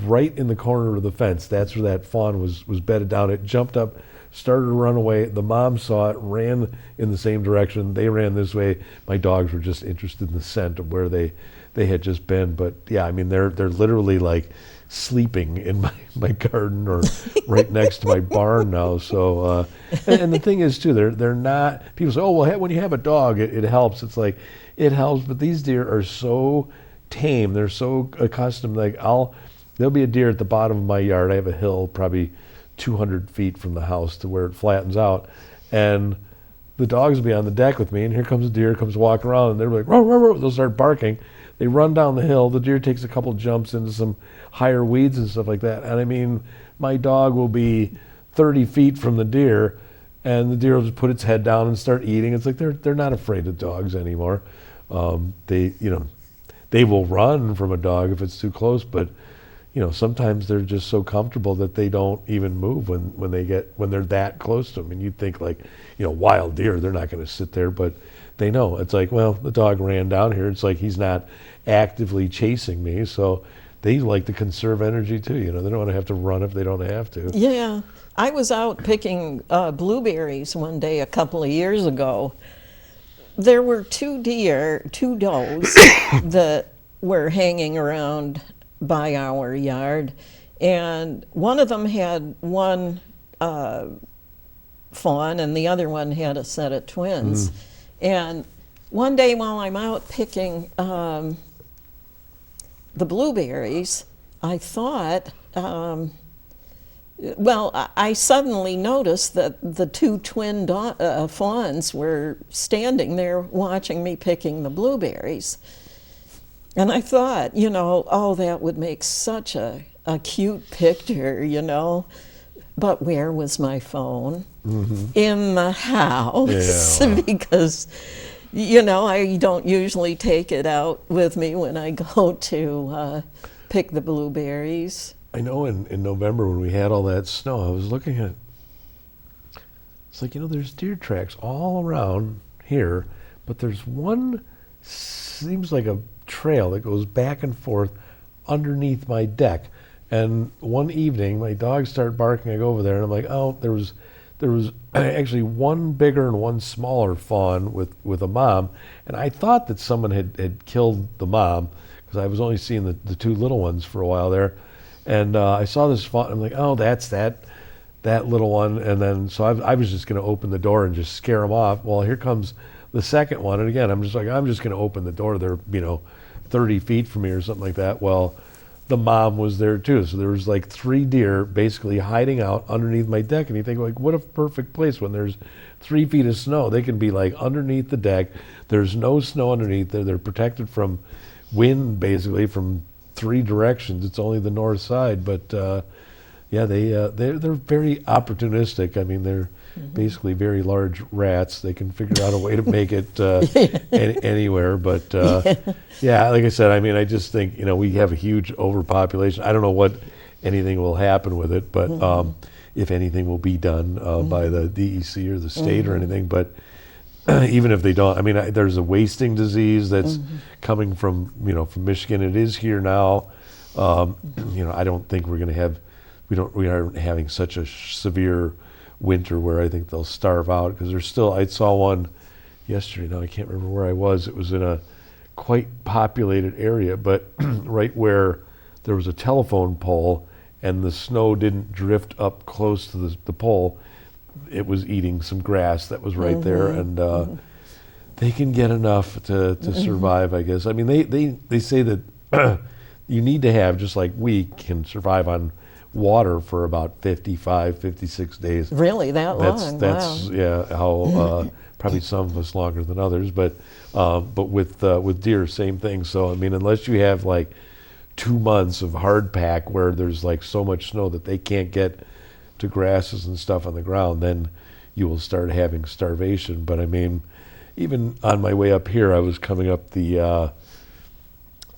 right in the corner of the fence, that's where that fawn was bedded down. It jumped up, started to run away. The mom saw it, ran in the same direction. They ran this way. My dogs were just interested in the scent of where they had just been. But yeah, I mean, they're literally like sleeping in my garden or right next to my barn now. So and the thing is too, they're not, people say, oh well, when you have a dog it helps. It's like, it helps, but these deer are so tame, they're so accustomed. Like there'll be a deer at the bottom of my yard. I have a hill probably 200 feet from the house to where it flattens out, and the dogs will be on the deck with me, and here comes a deer, comes walking around, and they're like, row, row, row. They'll start barking. They run down the hill. The deer takes a couple jumps into some higher weeds and stuff like that. And I mean, my dog will be 30 feet from the deer, and the deer will just put its head down and start eating. It's like they're not afraid of dogs anymore. They will run from a dog if it's too close, but sometimes they're just so comfortable that they don't even move when they're that close to them. And you'd think like, wild deer, they're not going to sit there, but they know. It's like, well, the dog ran down here. It's like he's not actively chasing me, so they like to conserve energy too. You know, they don't want to have to run if they don't have to. Yeah. I was out picking blueberries one day a couple of years ago. There were two does that were hanging around by our yard, and one of them had one fawn and the other one had a set of twins. And one day while I'm out picking the blueberries, I thought, I suddenly noticed that the two twin fawns were standing there watching me picking the blueberries. And I thought, oh, that would make such a cute picture, But where was my phone? In the house. Yeah, wow. Because, I don't usually take it out with me when I go to pick the blueberries. I know in November when we had all that snow, I was looking at, it's like, there's deer tracks all around here, but there's one, seems like a trail that goes back and forth underneath my deck. And one evening, my dogs started barking. I go over there, and I'm like, oh, there was actually one bigger and one smaller fawn with a mom. And I thought that someone had killed the mom, because I was only seeing the two little ones for a while there. And I saw this fawn. I'm like, oh, that's that little one. And then so I was just going to open the door and just scare them off. Well, here comes the second one. And again, I'm just going to open the door. They're 30 feet from me or something like that. Well, the mom was there too. So there was like 3 deer basically hiding out underneath my deck. And you think, like, what a perfect place when there's 3 feet of snow. They can be like underneath the deck. There's no snow underneath there. They're protected from wind basically from 3 directions. It's only the north side. But they're very opportunistic. I mean, they're basically very large rats. They can figure out a way to make it anywhere. But like I said, I mean, I just think, we have a huge overpopulation. I don't know what anything will happen with it, but if anything will be done by the DEC or the state or anything. But even if they don't, I mean, there's a wasting disease that's coming from Michigan. It is here now. I don't think we're going to have, we aren't having such a severe winter where I think they'll starve out, because there's still, I saw one yesterday, now I can't remember where I was. It was in a quite populated area, but right where there was a telephone pole and the snow didn't drift up close to the pole, it was eating some grass that was right there. And they can get enough to survive, I guess. I mean, they say that you need to have, just like we can survive on water for about 55, 56 days. Really, that long? That's wow. How probably some of us longer than others, but with deer, same thing. So I mean, unless you have like 2 months of hard pack where there's like so much snow that they can't get to grasses and stuff on the ground, then you will start having starvation. But I mean, even on my way up here, I was coming up the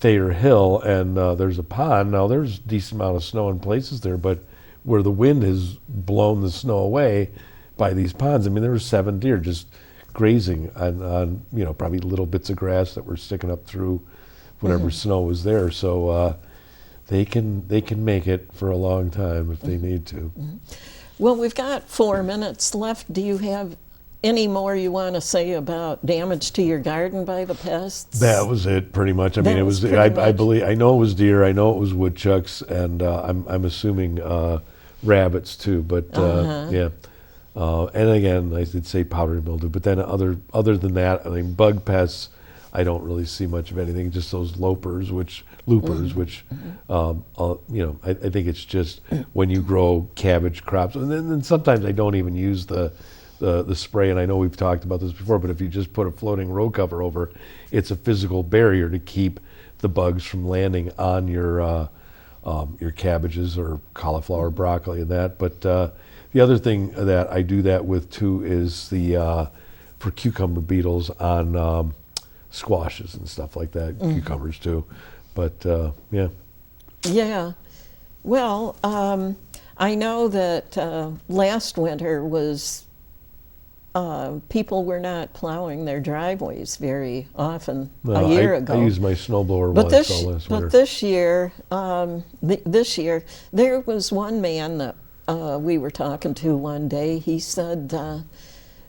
Thayer Hill, and there's a pond. Now there's a decent amount of snow in places there, but where the wind has blown the snow away by these ponds, I mean, there were 7 deer just grazing on probably little bits of grass that were sticking up through whatever snow was there. So they can make it for a long time if they need to. Well, we've got 4 minutes left. Do you have any more you want to say about damage to your garden by the pests? That was it, pretty much. I mean, it was. I believe. I know it was deer. I know it was woodchucks, and I'm assuming rabbits too. But yeah. And again, I did say powdery mildew. But then other than that, I mean, bug pests, I don't really see much of anything. Just those loopers, which I think it's just when you grow cabbage crops, and then sometimes I don't even use the spray, and I know we've talked about this before, but if you just put a floating row cover over, it's a physical barrier to keep the bugs from landing on your cabbages or cauliflower, broccoli, and that. But the other thing that I do that with too is for cucumber beetles on squashes and stuff like that, cucumbers too. But yeah. Yeah. Well, I know that last winter was people were not plowing their driveways very often No, a year ago. I used my snowblower But once all last winter. this year, this year, there was one man that we were talking to one day. He said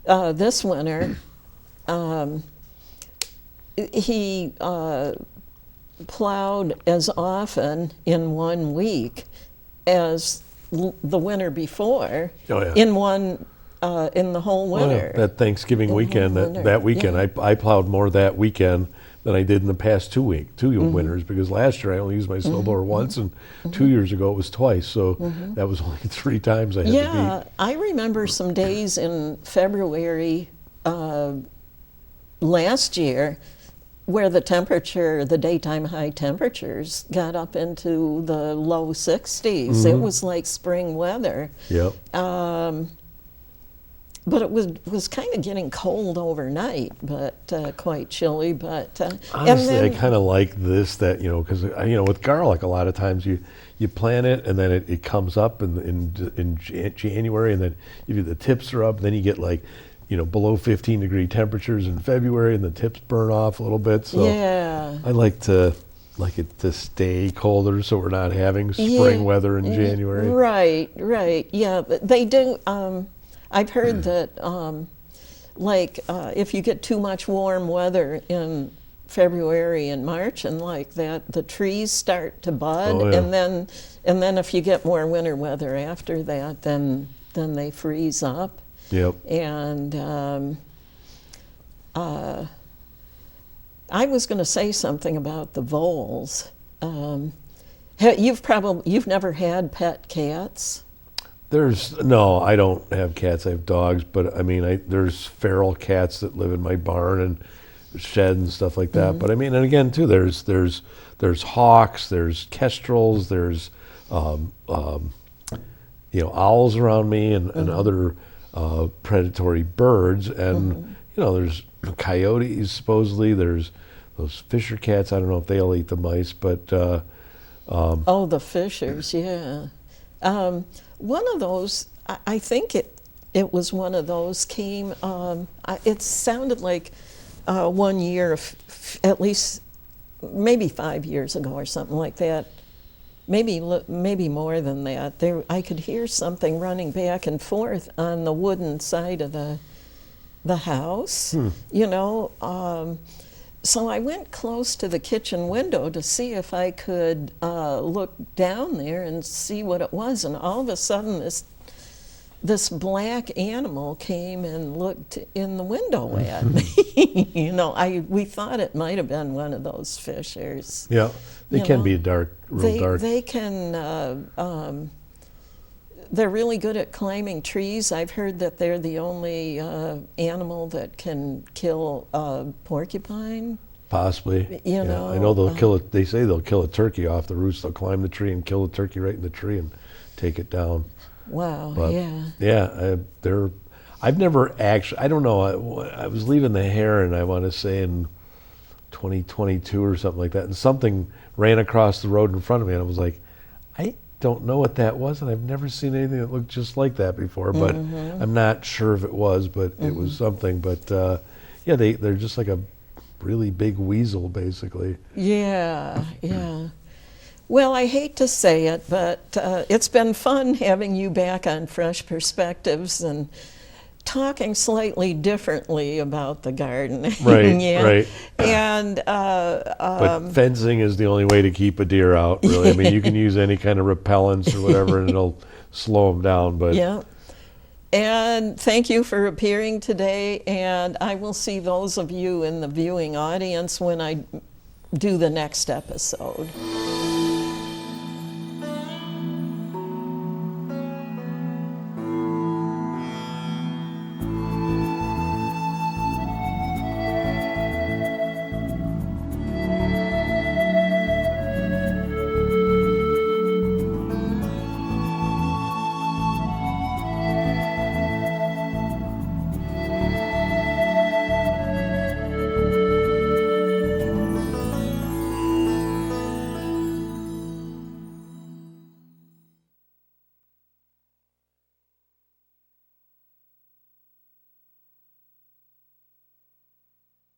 this winter he plowed as often in 1 week as the winter before. Oh, yeah. In the whole Oh, yeah. winter. That Thanksgiving weekend, that weekend, yeah. I plowed more that weekend than I did in the past 2 Mm-hmm. winters, because last year I only used my snowblower once, and 2 years ago it was twice. So that was only 3 times I had to Yeah, beat. I remember some days in February last year where the daytime high temperatures got up into the low 60s. It was like spring weather. Yep. But it was kind of getting cold overnight, but quite chilly. But Honestly, I kind of like this, that, because with garlic, a lot of times you plant it and then it comes up in January, and then if the tips are up, then you get like below 15-degree temperatures in February, and the tips burn off a little bit. So yeah, I like it to stay colder, so we're not having spring weather in January. Right. Yeah, but they do. I've heard that, if you get too much warm weather in February and March and like that, the trees start to bud, Oh, yeah. and then if you get more winter weather after that, then they freeze up. Yep. And I was going to say something about the voles. You've never had pet cats? No, I don't have cats. I have dogs, but I mean, there's feral cats that live in my barn and shed and stuff like that. But I mean, and again too, there's hawks, there's kestrels, there's owls around me, and other predatory birds, and there's coyotes supposedly. There's those fisher cats. I don't know if they'll eat the mice, but oh, the fishers, yeah. One of those, I think it was one of those came. It sounded like 1 year, at least maybe 5 years ago or something like that. Maybe more than that. I could hear something running back and forth on the wooden side of the house. So I went close to the kitchen window to see if I could look down there and see what it was. And all of a sudden, this black animal came and looked in the window at me. We thought it might have been one of those fishers. yeah, they can be dark, real dark. They can. They're really good at climbing trees. I've heard that they're the only animal that can kill a porcupine. Possibly. You Yeah, know, I know they'll kill it. They say they'll kill a turkey off the roost. They'll climb the tree and kill the turkey right in the tree and take it down. Wow, But yeah. I've never actually, I don't know, I was leaving the Heron, I want to say in 2022 or something like that, and something ran across the road in front of me, and I was like, I don't know what that was, and I've never seen anything that looked just like that before, but I'm not sure if it was, but it was something. But they're just like a really big weasel, basically. Yeah. Well, I hate to say it, but it's been fun having you back on Fresh Perspectives and talking slightly differently about the garden. Right, yeah. right. And But fencing is the only way to keep a deer out, really. I mean, you can use any kind of repellents or whatever, and it'll slow them down. But yeah. And thank you for appearing today. And I will see those of you in the viewing audience when I do the next episode.